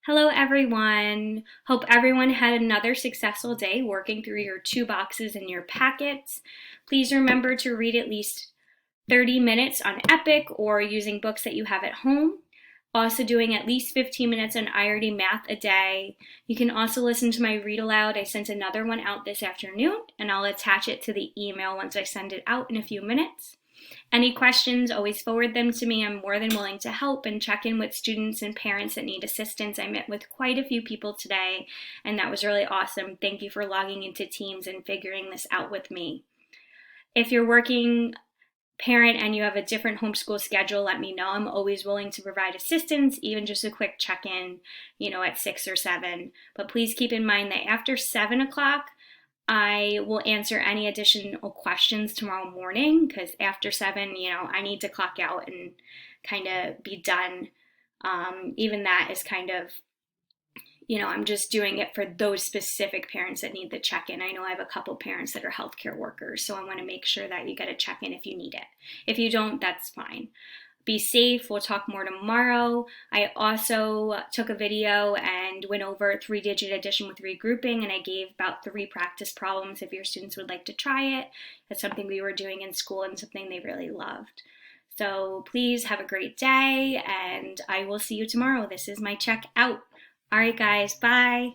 Hello, everyone. Hope everyone had another successful day working through your two boxes and your packets. Please remember to read at least 30 minutes on Epic or using books that you have at home. Also, doing at least 15 minutes on IRD Math a day. You can also listen to my read aloud. I sent another one out this afternoon, and I'll attach it to the email once I send it out in a few minutes. Any questions, always forward them to me. I'm more than willing to help and check in with students and parents that need assistance. I met with quite a few people today, and that was really awesome. Thank you for logging into Teams and figuring this out with me. If you're working parent and you have a different homeschool schedule, let me know. I'm always willing to provide assistance, even just a quick check-in, at 6 or 7. But please keep in mind that after 7 o'clock, I will answer any additional questions tomorrow morning because after 7, I need to clock out and kind of be done. Even that is kind of, I'm just doing it for those specific parents that need the check-in. I know I have a couple parents that are healthcare workers, so I want to make sure that you get a check-in if you need it. If you don't, that's fine. Be safe. We'll talk more tomorrow. I also took a video and went over 3-digit addition with regrouping, and I gave about 3 practice problems if your students would like to try it. That's something we were doing in school and something they really loved. So please have a great day, and I will see you tomorrow. This is my check out. All right, guys. Bye.